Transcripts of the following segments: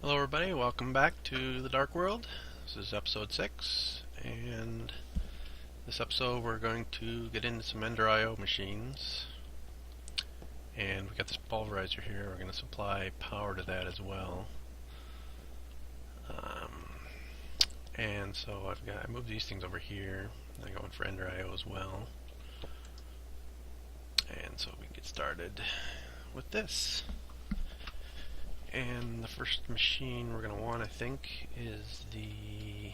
Hello everybody, welcome back to the Dark World. This is episode 6, and this episode we're going to get into some Ender IO machines. And we got this pulverizer here, we're going to supply power to that as well. And so I moved these things over here, and I go in for Ender IO as well. And so we can get started with this. And the first machine we're going to want, I think, is the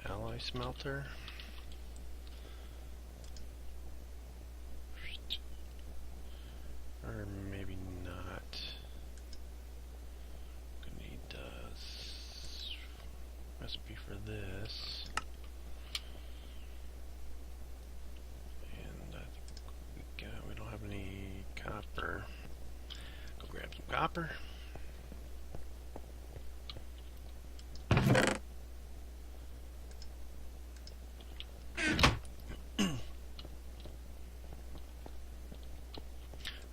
alloy smelter. Or maybe not. Gonna need recipe for this. And I think we don't have any copper. Go grab some copper.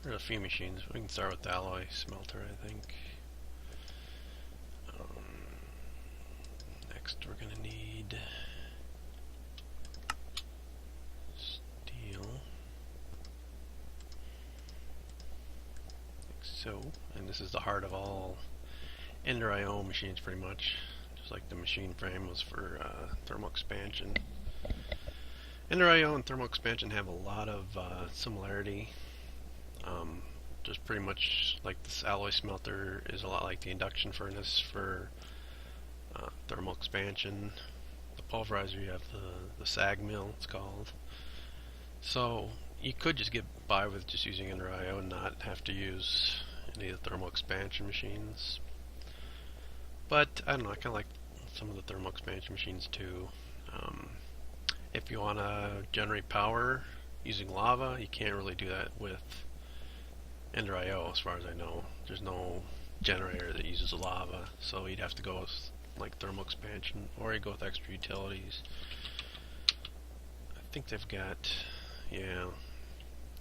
There's a few machines. We can start with the alloy smelter, I think. Next we're going to need steel. Like so. And this is the heart of all Ender IO machines pretty much. Just like the machine frame was for thermal expansion. Ender IO and thermal expansion have a lot of similarity. Just pretty much like this alloy smelter is a lot like the induction furnace for thermal expansion. The pulverizer, you have the sag mill, it's called. So you could just get by with just using Ender IO and not have to use any of the thermal expansion machines. But I don't know, I kind of like some of the thermal expansion machines too. If you want to generate power using lava, you can't really do that with Ender IO, as far as I know. There's no generator that uses lava, so you'd have to go with like thermal expansion, or you go with extra utilities. I think they've got, yeah,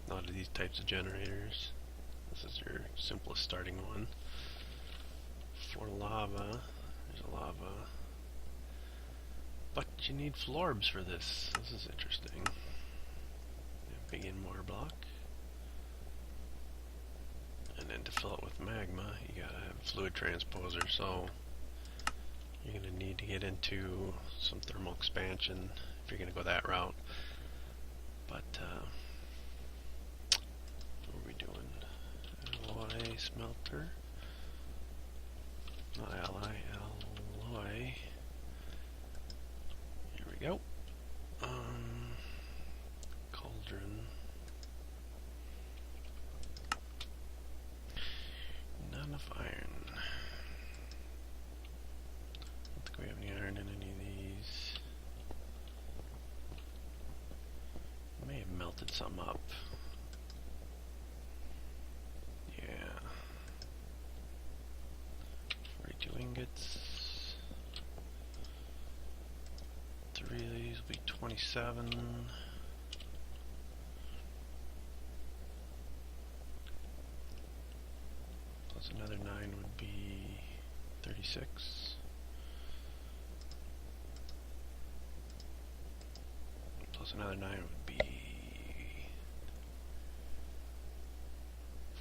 a lot of these types of generators. This is your simplest starting one. For lava, there's a lava. But you need florbs for this. This is interesting. Big in water block. And then to fill it with magma, you gotta have a fluid transposer, so you're gonna need to get into some thermal expansion if you're gonna go that route. But what are we doing? Alloy smelter. Not alloy. Here we go. Cauldron. Not enough iron. I don't think we have any iron in any of these. May have melted some up. Yeah. 42 ingots. 3 of these will be 27. Plus another 9 would be 36. Plus another 9 would be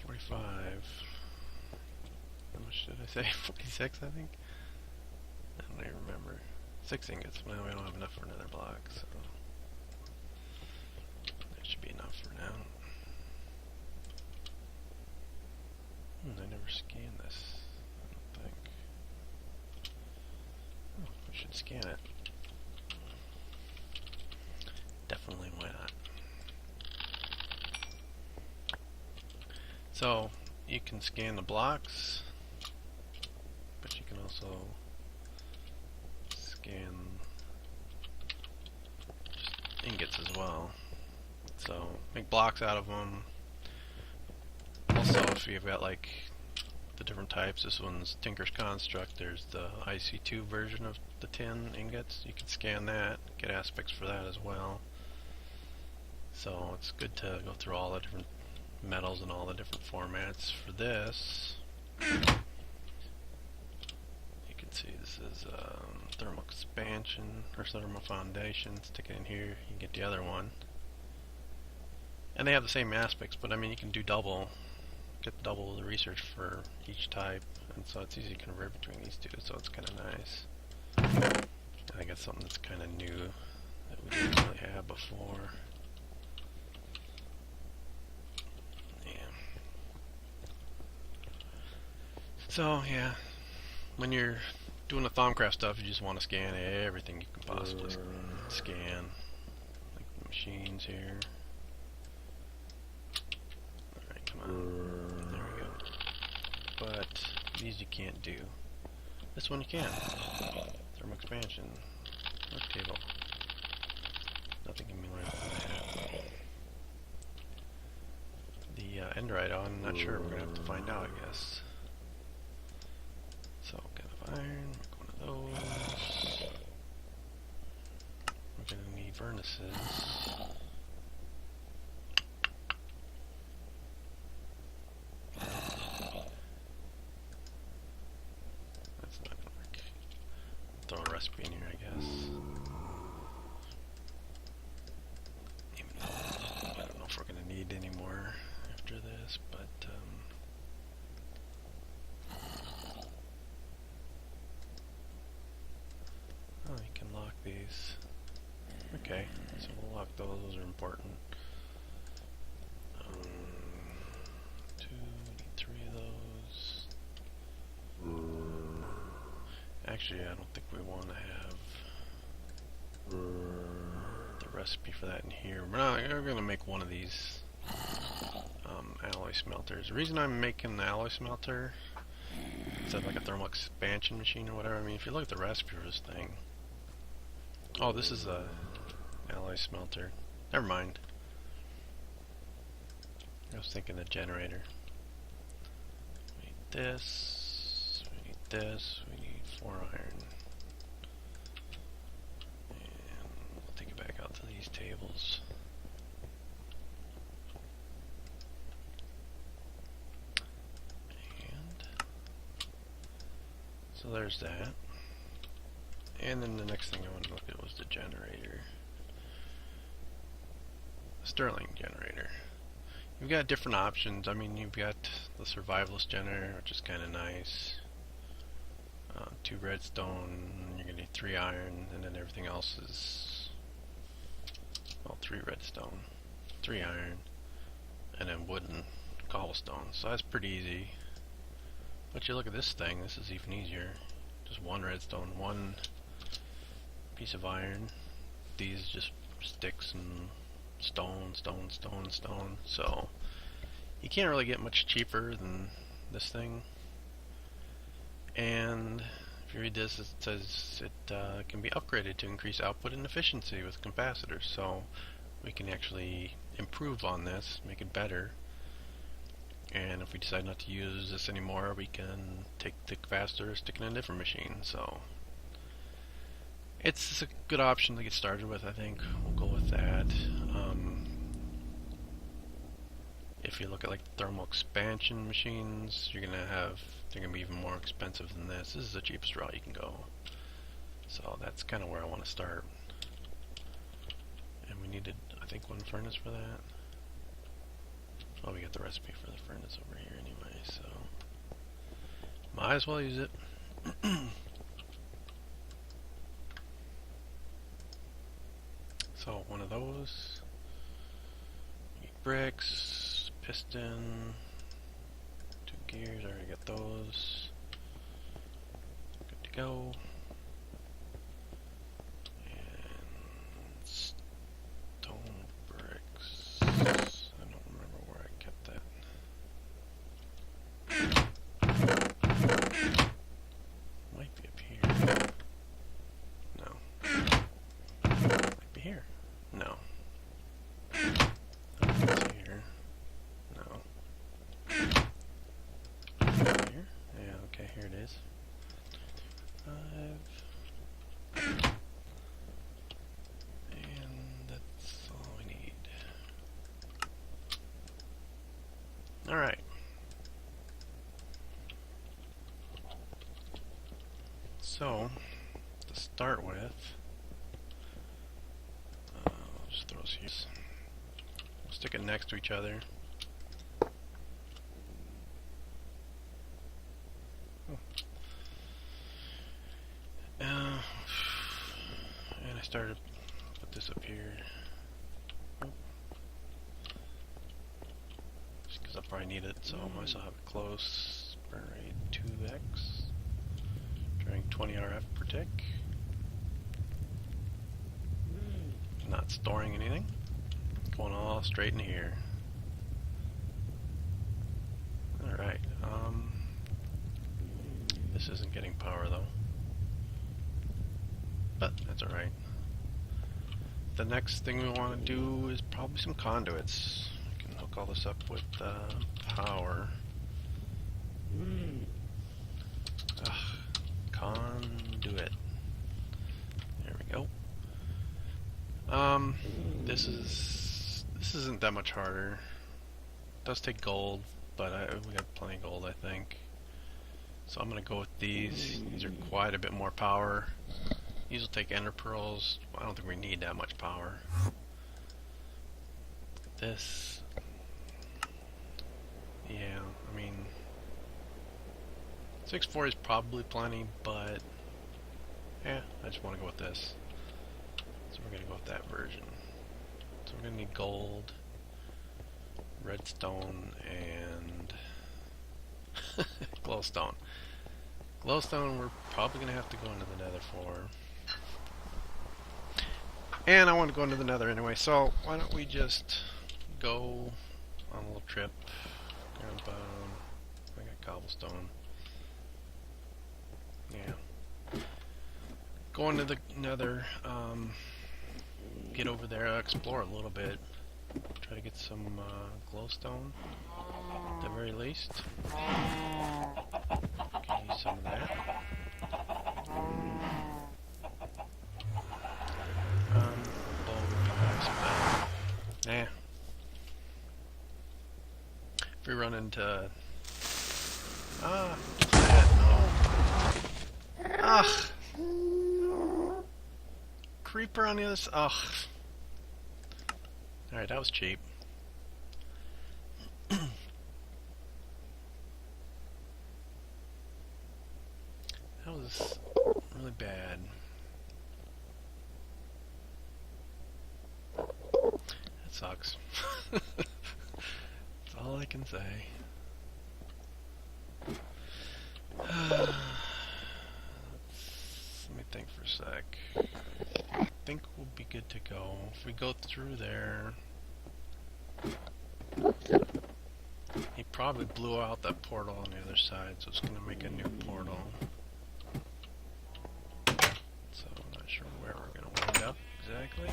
45. How much did I say? 46, I think? I don't even remember. 6 ingots. Well, we don't have enough for another block, so that should be enough for now. I never scanned this, I don't think. Oh, we should scan it. Definitely, why not? So, you can scan the blocks, but you can also scan just ingots as well. So, make blocks out of them. Also, if you've got like the different types, this one's Tinker's Construct, there's the IC2 version of the tin ingots. You can scan that, get aspects for that as well. So it's good to go through all the different metals and all the different formats for this. thermal expansion or thermal foundation, stick it in here, you can get the other one. And they have the same aspects, but I mean you can do double, get double the research for each type, and so it's easy to convert between these two, so it's kind of nice. I think it's something that's kind of new that we didn't really have before. Yeah. So yeah, when you're doing the Thaumcraft stuff, you just want to scan everything you can possibly scan, like the machines here. Alright, come on. There we go. But these you can't do. This one you can. Thermal expansion. Work table. Nothing can be learned from that. The Enderite, I'm not sure. We're going to have to find out, I guess. So, kind of iron. Make one of those. We're going to need furnaces. That's not going to work. Throw a recipe in here, I guess. Even though I don't know if we're going to need any more after this, but oh, you can lock these. Okay, so we'll lock those. Those are important. Need 3 of those. Actually, I don't think we want to have the recipe for that in here. We're going to make one of these alloy smelters. The reason I'm making the alloy smelter instead of like a thermal expansion machine or whatever, I mean, if you look at the recipe for this thing. Oh, this is a alloy smelter. Never mind. I was thinking the generator. We need this. We need this. We need 4 iron. And we'll take it back out to these tables. And so there's that. And then the next thing I wanted to look at was the generator. The Stirling generator. You've got different options. I mean, you've got the survivalist generator, which is kind of nice. 2 redstone, you're going to need 3 iron, and then everything else is, well, 3 redstone, 3 iron, and then wood and cobblestone. So that's pretty easy. But you look at this thing, this is even easier. Just 1 redstone, 1 piece of iron. These just sticks and stone, stone, stone, stone. So you can't really get much cheaper than this thing. And if you read this, it says it can be upgraded to increase output and efficiency with capacitors. So we can actually improve on this, make it better. And if we decide not to use this anymore, we can take the capacitor, stick it in a different machine. So it's a good option to get started with, I think. We'll go with that. If you look at like thermal expansion machines, they're gonna be even more expensive than this. This is the cheapest route you can go. So that's kind of where I want to start. And we needed, I think, 1 furnace for that. Well, we got the recipe for the furnace over here anyway, so might as well use it. So 1 of those. Need bricks, piston, 2 gears. I already got those. Good to go. And stone bricks. I don't remember where I kept that. Might be up here. No. Might be here. No. It's here. No. Here? Yeah, okay, here it is. 5. And that's all we need. Alright. So, to start with. I'll just throw these here. Stick it next to each other. And I started to put this up here. Just because I'll probably need it, so I might as well have it close. Burn rate 2x. Drawing 20 RF per tick. Not storing anything. Going all straight in here. Alright, this isn't getting power though. But that's alright. The next thing we want to do is probably some conduits. I can hook all this up with power. Ugh, conduit. There we go. This isn't that much harder. It does take gold, but we got plenty of gold, I think. So I'm gonna go with these. These are quite a bit more power. These will take ender pearls. I don't think we need that much power. This, yeah, I mean, 6.4 is probably plenty, but yeah, I just want to go with this. So we're gonna go with that version. So we're gonna need gold, redstone, and glowstone. Glowstone we're probably gonna have to go into the Nether for. And I want to go into the Nether anyway, so why don't we just go on a little trip. Grab, I got cobblestone. Yeah. Go into the Nether, get over there, explore a little bit. Try to get some glowstone, at the very least. Can use some of that. Bow would be nice, but nah. If we run into no. Ugh. Creeper on the other side. Ugh. Alright, that was cheap. That was really bad. That sucks. That's all I can say. Let me think for a sec. I think we'll be good to go. If we go through there, he probably blew out that portal on the other side, so it's going to make a new portal. So I'm not sure where we're going to wind up exactly.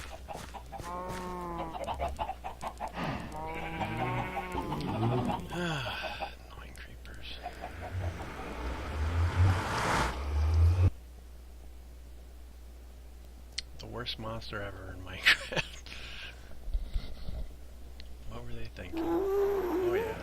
Annoying creepers. The worst monster ever in Minecraft. What were they thinking? Oh yeah.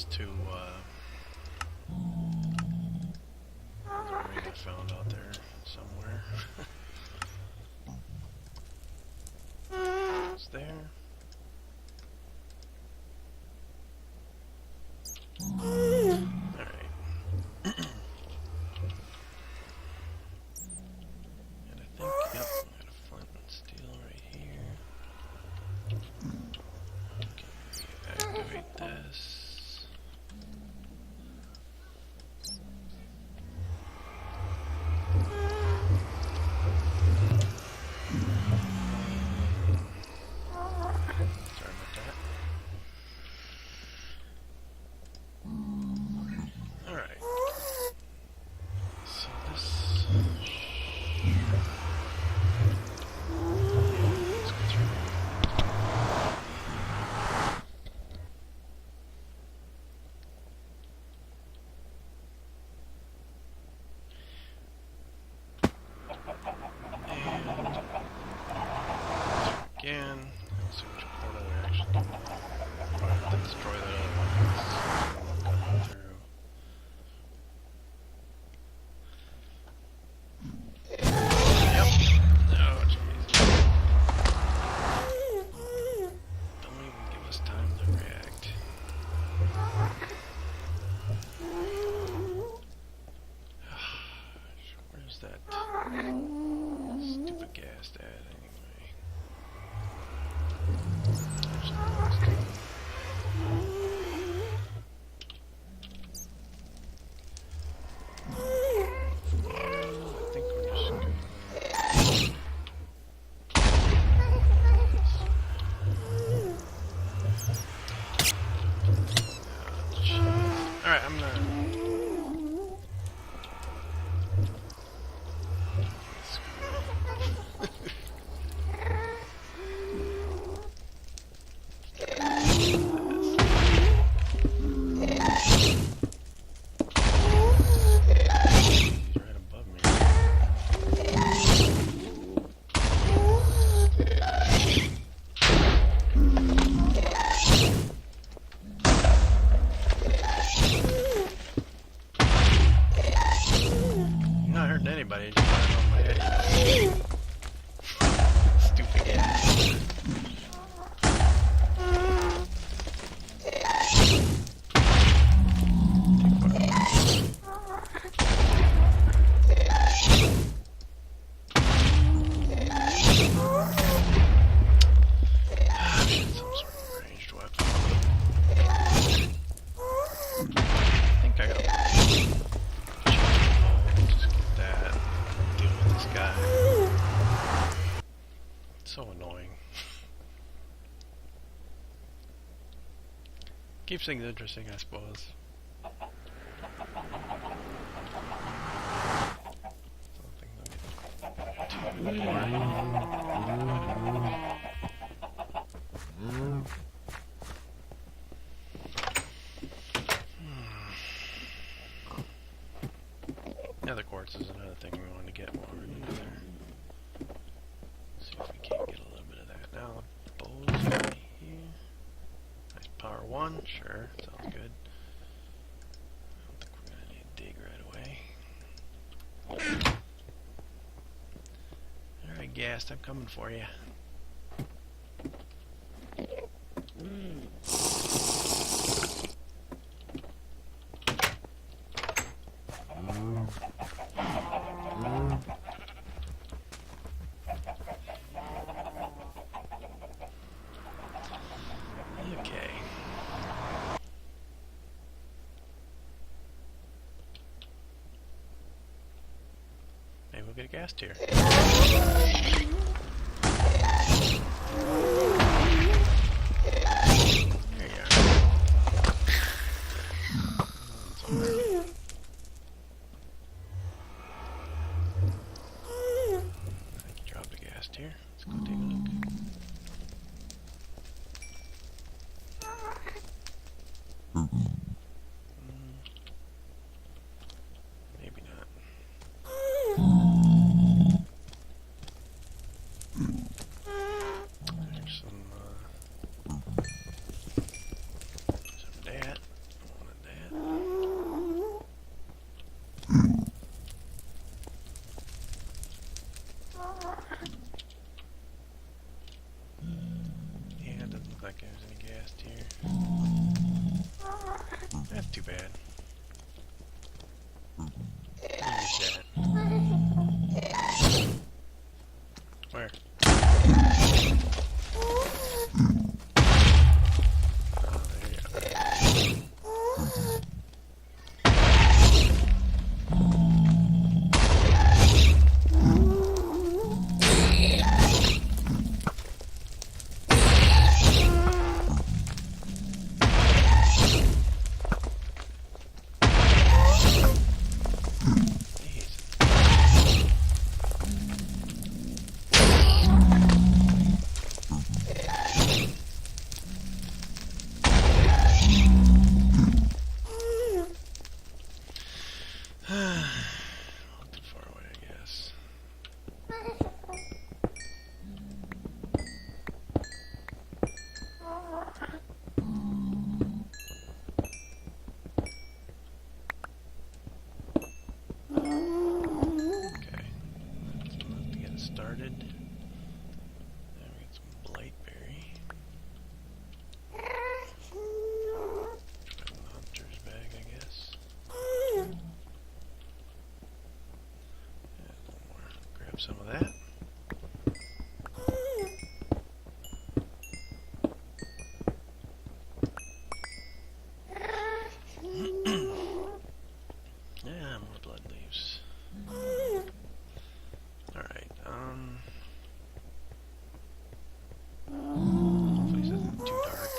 these two there's a ring I found out there somewhere. It's there. Alright. And I think, yep, I got a flint and steel right here. Okay, activate this. Sorry about that. Alright. So this... Let's go through. Again, let's see which portal we actually do. Probably have to destroy that other one. Coming through. Yep. Oh, jeez. Don't even give us time to react. Where's that stupid gas at anyway? I think we're just gonna... Alright, I'm gonna... right above me. I'm not hurting anybody, just right on my head. Stupid ass. Some sort of ranged weapon. I think I gotta just get that. Deal with this guy. It's so annoying. Keeps things interesting, I suppose. Nether quartz is another thing we wanted to get while we're in Nether. See if we can't get a little bit of that. Now, bowls right here. Nice power 1, sure, sounds good. I don't think we're gonna need to dig right away. Alright, Ghast, I'm coming for you. Okay. Maybe we'll get a gas tier. There you are. It's all right. I think you dropped a gas tier. Let's go take a look. Maybe not. There's some that. Yeah, it doesn't look like there's any gas here. That's too bad. Use that. Where? Oh, there you go. Not too far away, I guess. Okay, that's enough to get it started. Then we get some bladeberry. Put in the hunter's bag, I guess. Grab some of that. Yeah, more blood leaves. Alright, hopefully this isn't too dark.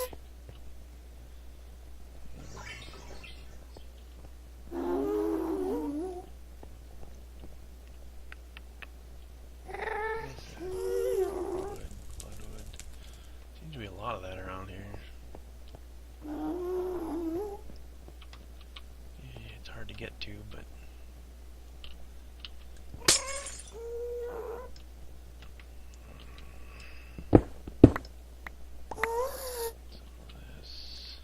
Seems to be a lot of that around here. Yeah, it's hard to get to, but this.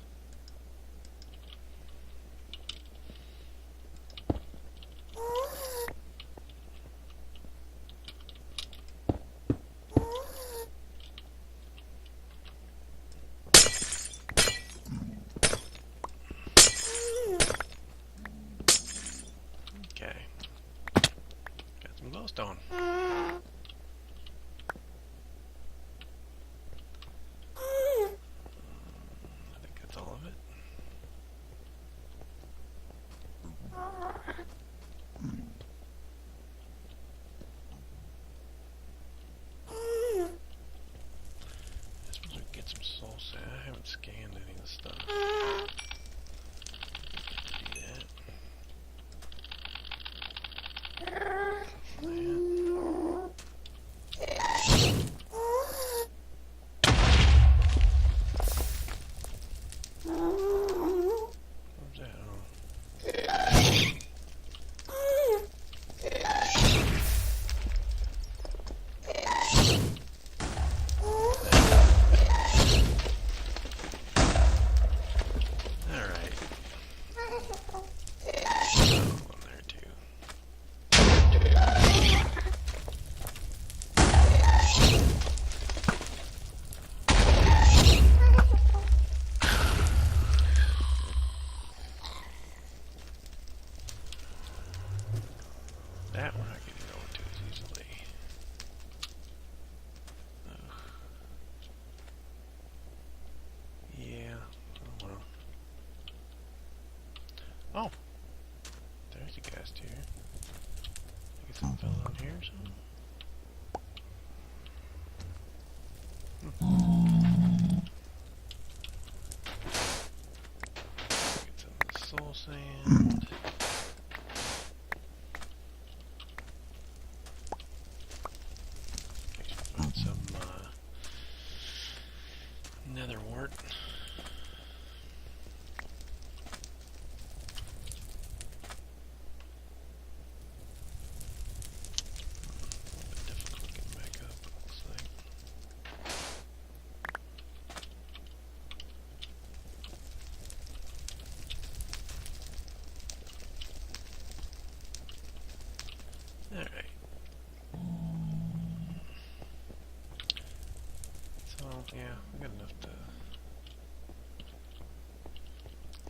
Okay. Got some glowstone. I think that's all of it. I suppose we could get some soul sand. I haven't scanned any of the stuff. Do that. Where's that? Alright. One there too. That we're not getting over to as easily. Ugh. Yeah. Oh well. Oh! There's a gas tier. I guess some fell down here or something. Get some of the soul sand. Find some nether wart. A bit difficult getting back up, it looks like.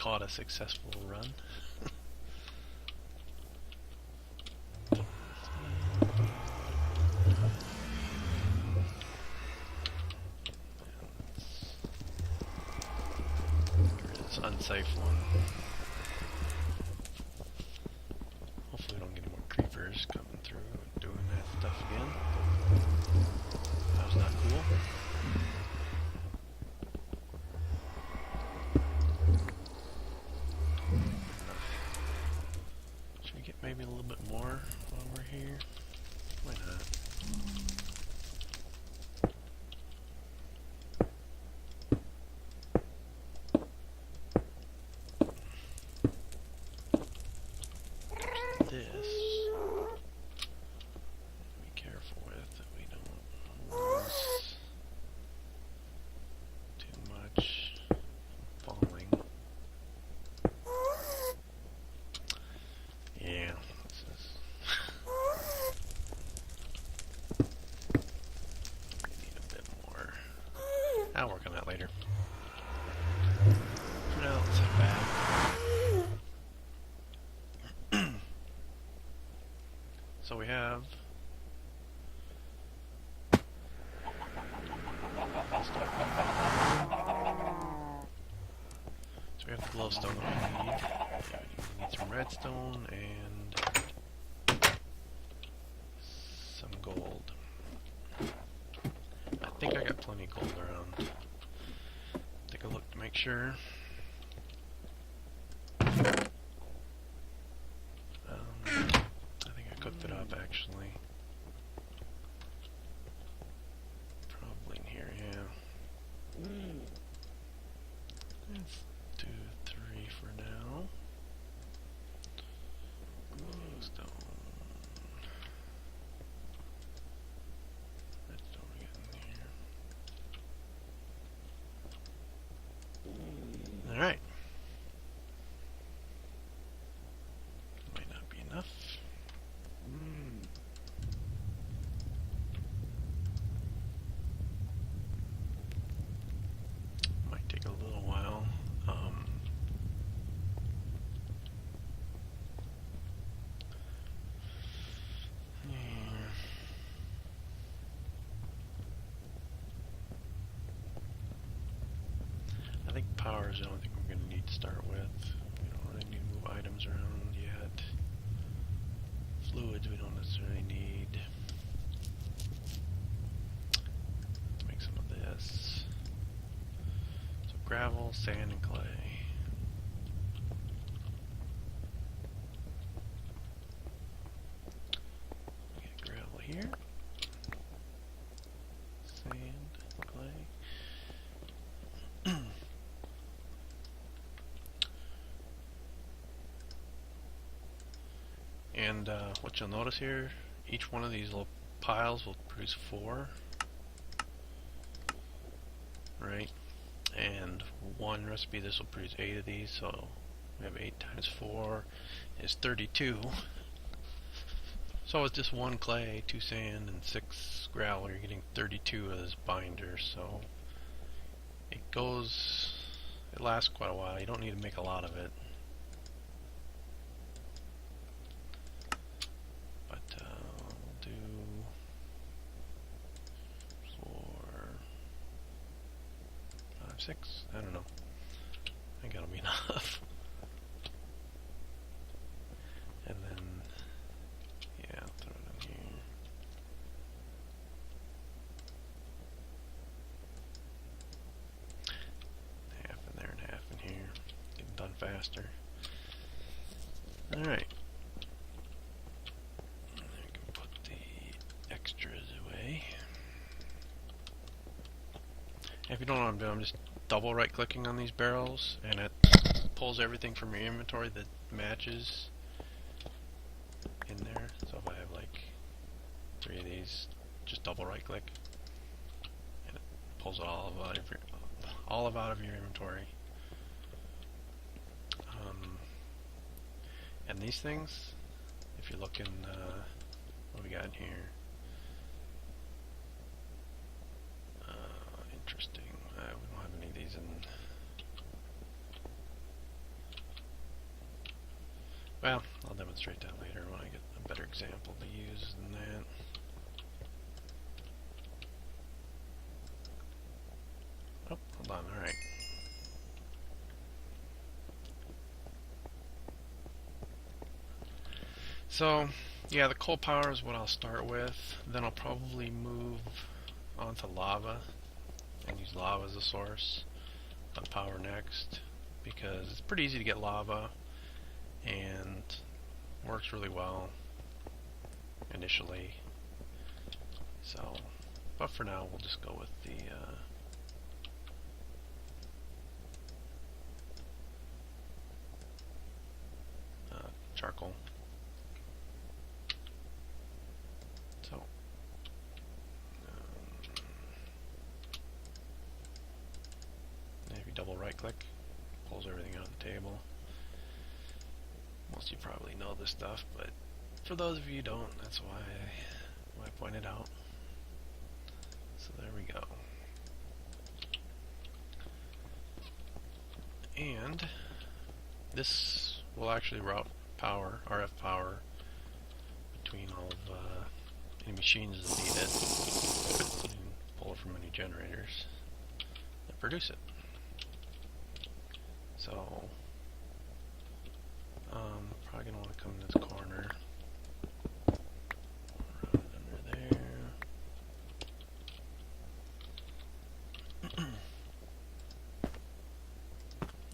call it a successful run. It's unsafe one. Hopefully we don't get any more creepers coming through and doing that stuff again. That was not cool. Should we get maybe a little bit more while we're here? Why not? This, be careful with that we don't lose too much falling. Yeah, this is we need a bit more. I'll work on that later. For now, let's head back. So we have the glowstone that we need. Yeah, we need some redstone and some gold. I think I got plenty of gold around. Take a look to make sure. Cooked it up actually. Probably in here, yeah. Let's do 3 for now. Glowstone. Redstone again here. Alright. Might not be enough. Might take a little while. Yeah. I think power is the only thing we're going to need to start with. We don't really need to move items around yet. Fluids we don't necessarily need. Let's make some of this. So gravel, sand, and clay. Get gravel here. Sand, clay. And what you'll notice here, each one of these little piles will produce 4, right? And one recipe, this will produce 8 of these, so we have 8 times 4 is 32. So with just 1 clay, 2 sand, and 6 gravel, you're getting 32 of this binder, so it lasts quite a while. You don't need to make a lot of it. We'll do 4, 5, 6, I don't know. I think that'll be enough. And then, yeah, throw it in here. Half in there and half in here. Getting done faster. Alright. I can put the extras away. If you don't know what I'm doing, I'm just double right clicking on these barrels and it pulls everything from your inventory that matches in there. So if I have like 3 of these, just double right click and it pulls all out of your inventory. And these things, if you look in what we got in here, interesting. We don't have any of these in. Well, I'll demonstrate that later when I get a better example to use than that. Oh, hold on, alright. So, yeah, the coal power is what I'll start with. Then I'll probably move onto lava and use lava as a source of power next, because it's pretty easy to get lava and works really well initially. So, but for now we'll just go with the charcoal. So, if you double right click, pulls everything out of the table. Most of you probably know this stuff, but for those of you who don't, that's why I point it out. So there we go. And this will actually route power, RF power, between all of any machines that need it, and pull it from any generators that produce it. So, probably gonna want to come in this corner, route it under there.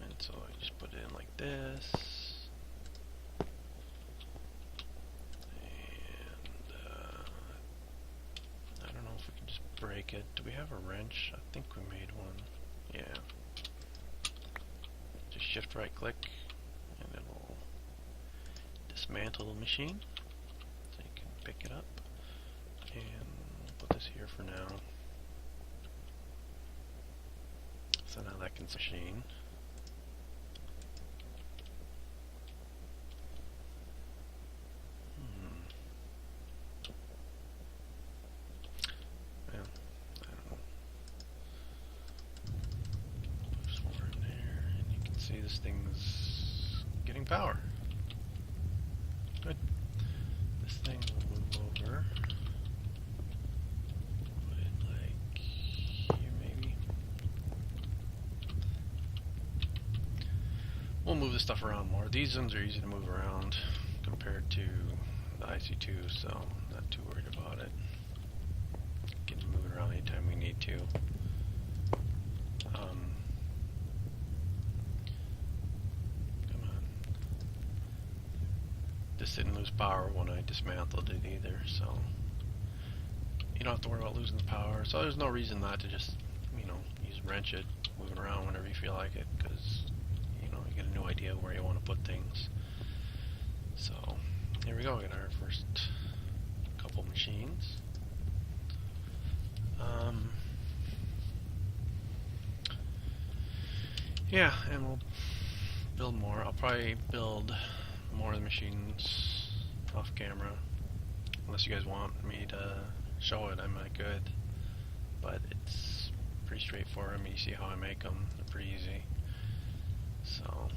And so I just put it in like this. Break it. Do we have a wrench? I think we made one. Yeah. Just shift right click and it'll dismantle the machine. So you can pick it up. And we'll put this here for now. So now that can machine. See, this thing's getting power. Good. This thing will move over. Put it like here, maybe. We'll move this stuff around more. These ones are easy to move around compared to the IC2, so I'm not too worried about it. Can move it around anytime we need to. This didn't lose power when I dismantled it either, so you don't have to worry about losing the power. So there's no reason not to just, wrench it, move it around whenever you feel like it, because you get a new idea of where you want to put things. So here we go. We got our first couple machines. Yeah, and we'll build more. I'll probably build more of the machines off camera, unless you guys want me to show it. I might could, but it's pretty straightforward. I mean, you see how I make them; they're pretty easy. So,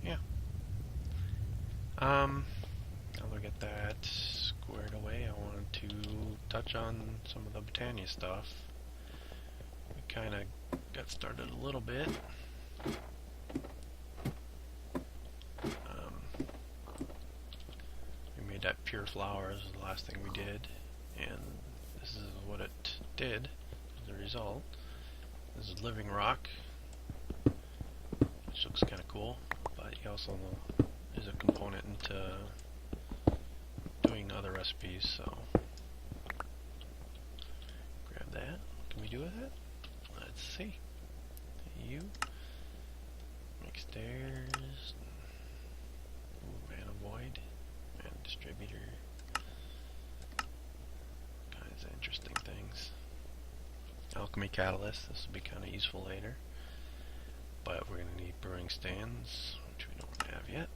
yeah. Now that we get that squared away, I wanted to touch on some of the Botania stuff. We kind of got started a little bit. That pure flowers is the last thing we did, and this is what it did as a result. This is living rock, which looks kind of cool, but you also is a component into doing other recipes, so grab that. What can we do with it? Let's see. You make stairs. Ooh, mana void. Distributor, kinds of interesting things. Alchemy catalyst, this will be kind of useful later, but we're going to need brewing stands, which we don't have yet.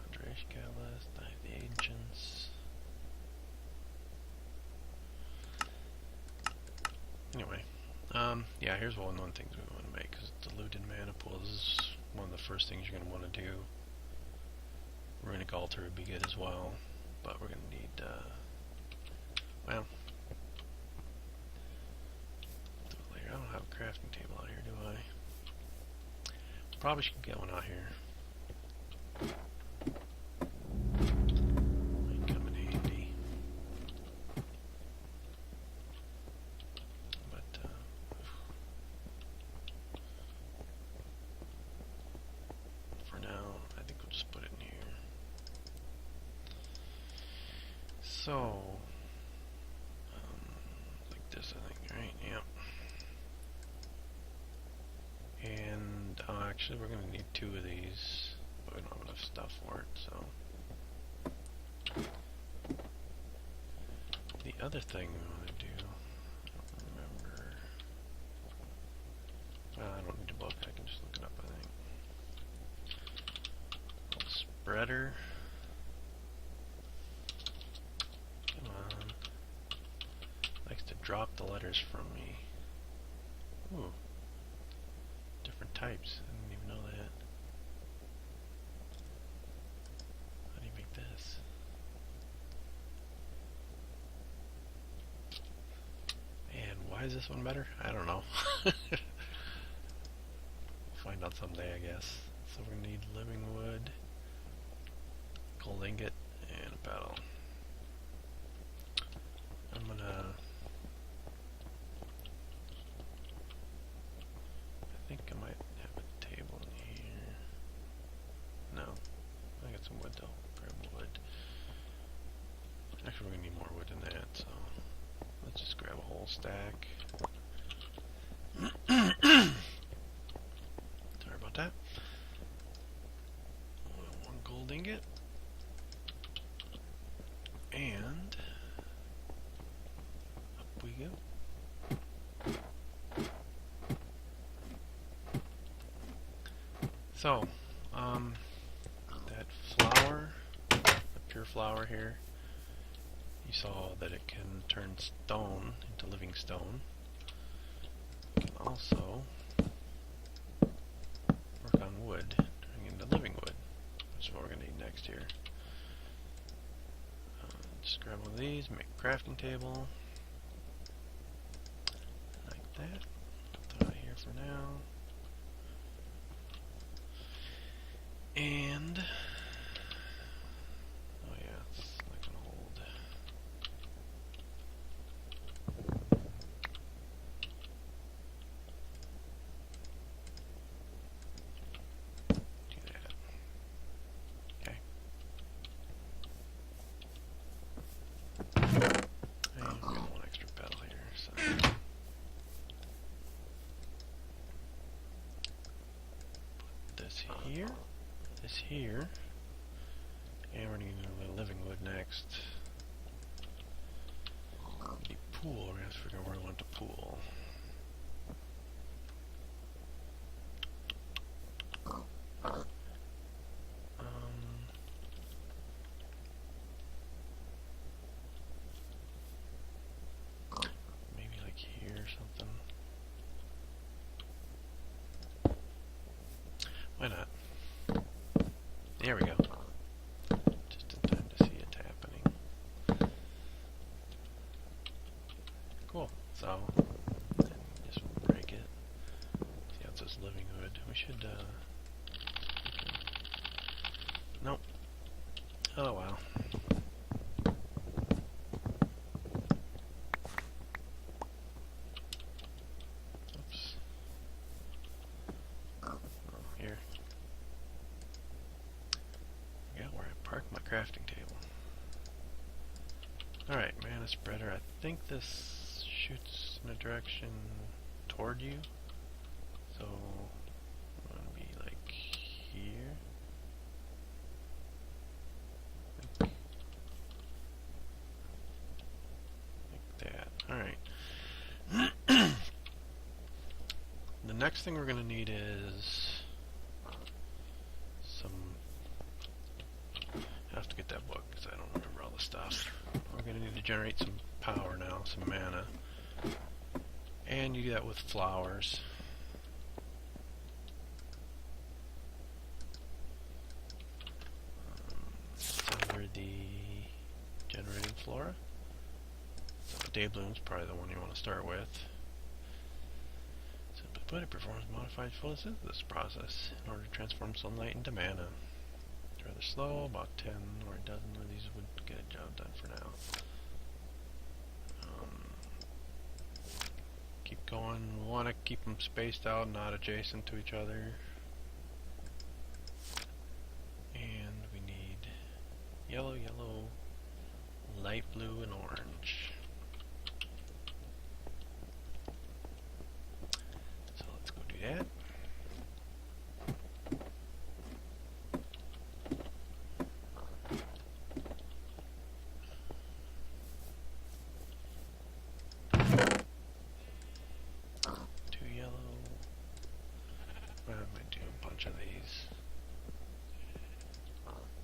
Conjuration catalyst, Eye of the Ancients. Anyway, yeah, here's one things we want to make, because diluted mana pool. This is one first things you're going to want to do. Runic altar would be good as well, but we're going to need, well, do it later. I don't have a crafting table out here, do I? Probably should get one out here. Might come in handy. But, for now, I think we'll just put it in here. So, like this, I think, right? Yep. And actually, we're going to need 2 of these, but we don't have enough stuff for it. So, the other thing we want to do, I don't remember. Well, I don't need a book. I can just look it up. I think. Spreader. Come on. Likes to drop the letters from me. Ooh. Different types. I didn't even know that. How do you make this? And why is this one better? I don't know. We'll find out someday, I guess. So we need living wood, gold ingot, and a petal. I'm gonna... I think I might have a table in here. No. I got some wood though. Grab wood. Actually, we're gonna need more wood than that, so let's just grab a whole stack. Sorry about that. One gold ingot. And up we go. So, that flour, the pure flour here, you saw that it can turn stone into living stone. It can also work on wood, turning into living wood, which is what we're going to need next here. Just grab one of these, make a crafting table, like that. Put that here for now. And, oh yeah, it's not gonna hold. Do that. Okay. And we've got one extra petal here, so. Put this here. This here, and we're going to need a living wood next. The pool, we're going to have to figure out where we want to pool. Maybe like here or something. Why not? There we go. Just in time to see it happening. Cool. So, then just break it. See how it says living wood. We should, nope. Oh wow. Oops. Oh, here. Where I park my crafting table. Alright, mana spreader. I think this shoots in a direction toward you. So, I'm going to be like here. Like that. Alright. The next thing we're going to need is some... I have to get that book because I don't remember all the stuff. We're going to need to generate some power now, some mana. And you do that with flowers. day bloom's probably the one you want to start with. Simply put, it performs a modified photosynthesis process in order to transform sunlight into mana. It's rather slow, about 10 or a dozen of these would get a job done for now. Keep going. We want to keep them spaced out, not adjacent to each other. And we need yellow, yellow, light blue, and orange. So let's go do that. Of these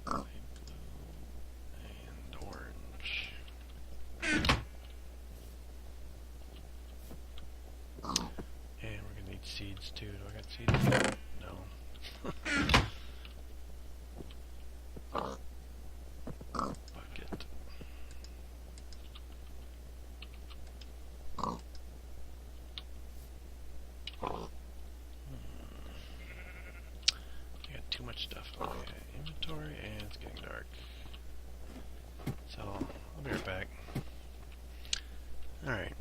light blue and orange. And we're gonna need seeds too. Do I got seeds? No. Bucket. Too much stuff in my inventory, and it's getting dark. So, I'll be right back. Alright.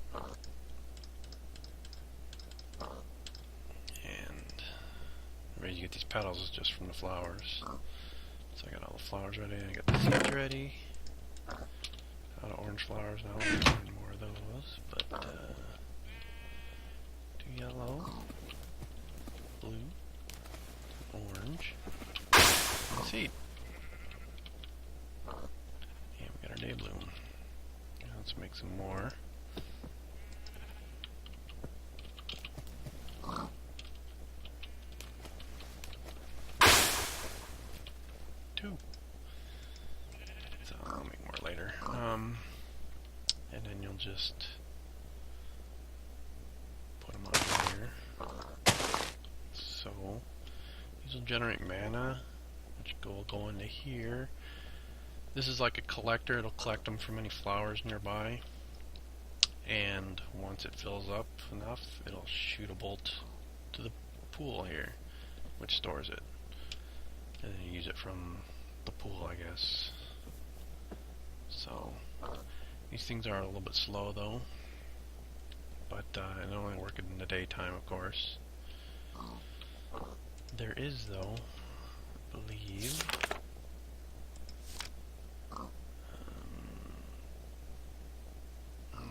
And the way you get these petals is just from the flowers. So I got all the flowers ready, I got the seeds ready. Out of orange flowers now, I don't need any more of those, but 2 yellow, blue, orange, and seed. And we got our day bloom. Now let's make some more. Two. So I'll make more later. And then you'll just put them on here. So these will generate mana, which will go into here. This is like a collector. It'll collect them from any flowers nearby. And once it fills up enough, it'll shoot a bolt to the pool here, which stores it. And then you use it from the pool, I guess. So, these things are a little bit slow though. But it only works in the daytime, of course. There is, though, I believe,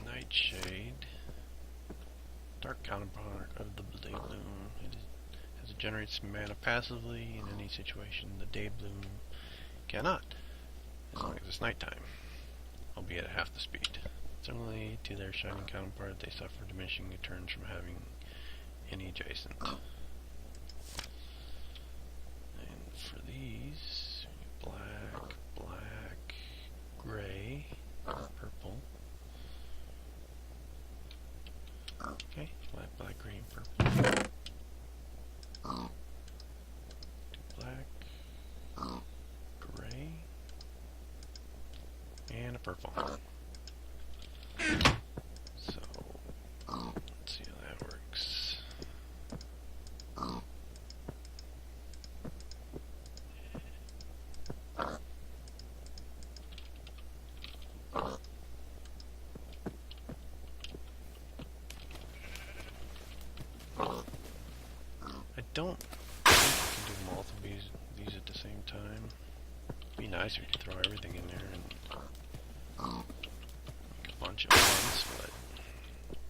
Nightshade, dark counterpart of the day bloom. It generates mana passively in any situation the day bloom cannot, as long as it's nighttime, albeit at half the speed. Similarly to their shining counterpart, they suffer diminishing returns from having any adjacent. And for these, black, black, gray, purple. Okay, black, black, green, purple. Black, gray, and a purple. So, let's see how that works. I don't think you can do multiple these at the same time. It'd be nice if you could throw everything in there and make a bunch at once, but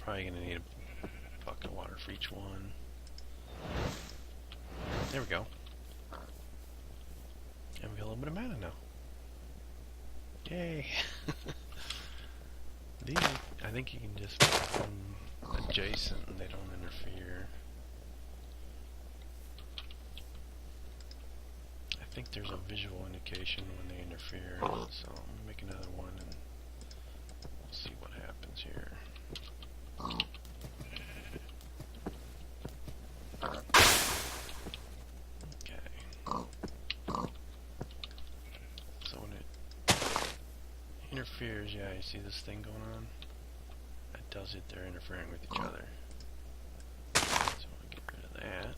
probably gonna need a bucket of water for each one. There we go. And we got a little bit of mana now. Yay! These, I think you can just put them adjacent and they don't interfere. I think there's a visual indication when they interfere, so I'm gonna make another one and we'll see what happens here. Okay. So when it interferes, yeah, you see this thing going on? tells you they're interfering with each other. So we'll get rid of that.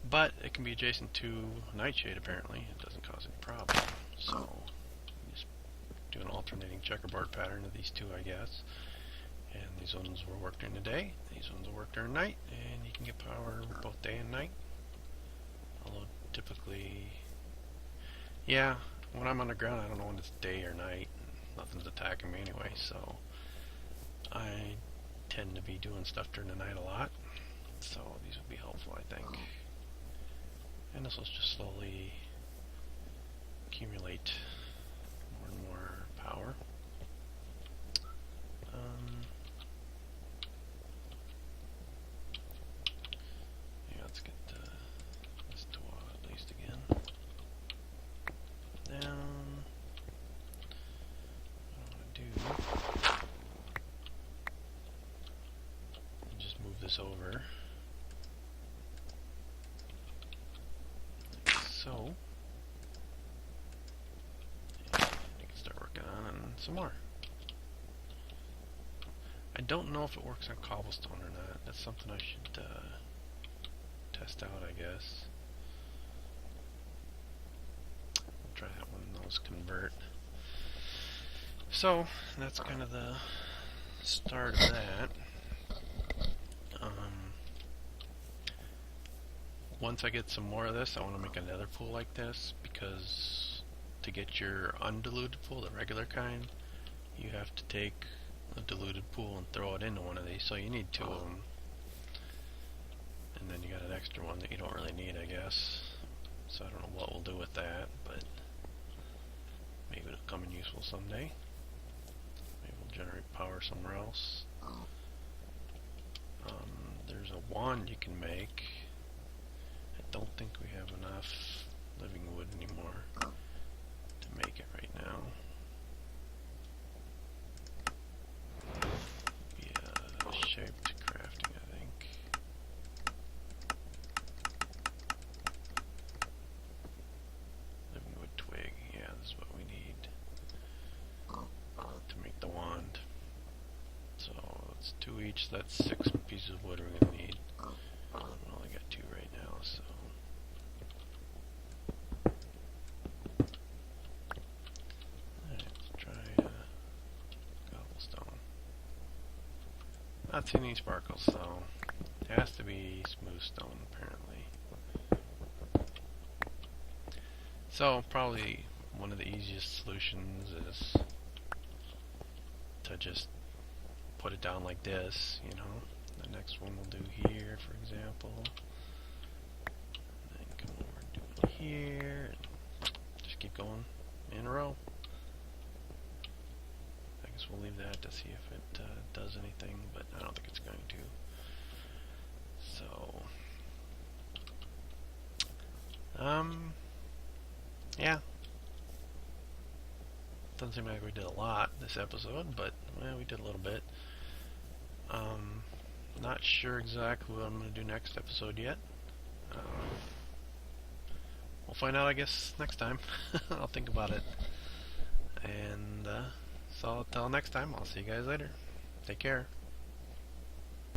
But it can be adjacent to Nightshade apparently. It doesn't cause any problem. So just do an alternating checkerboard pattern of these two, I guess. And these ones will work during the day, these ones will work during night, and you can get power both day and night. Although typically, yeah, when I'm underground I don't know when it's day or night. Nothing's attacking me anyway, so I tend to be doing stuff during the night a lot. So these would be helpful, I think. And this will just slowly accumulate more and more power. Yeah, let's get this to at least again. Down. What I want to do is just move this over. Like so. And you can start working on some more. I don't know if it works on cobblestone or not. That's something I should test out, I guess. I'll try that when those convert. So, that's kind of the start of that. Once I get some more of this, I want to make another pool like this, because to get your undiluted pool, the regular kind, you have to take a diluted pool and throw it into one of these, so you need two of them. And then you got an extra one that you don't really need, I guess. So I don't know what we'll do with that, but maybe it'll come in useful someday. Maybe we'll generate power somewhere else. There's a wand you can make. I don't think we have enough living wood anymore to make it right now. Yeah, shaped crafting, I think. Living wood twig, yeah, this is what we need to make the wand. So it's 2 each, so that's 6 pieces of wood we're going to need. We only got 2 right now, so. Alright, let's try cobblestone. Not seeing any sparkles, so it has to be smooth stone apparently. So probably one of the easiest solutions is to just put it down like this, you know. The next one we'll do here, for example. And then come over and do it here. And just keep going in a row. I guess we'll leave that to see if it does anything, but I don't think it's going to. So, yeah. Doesn't seem like we did a lot this episode, but well, we did a little bit. Not sure exactly what I'm going to do next episode yet. We'll find out, I guess, next time. I'll think about it. And so until next time, I'll see you guys later. Take care.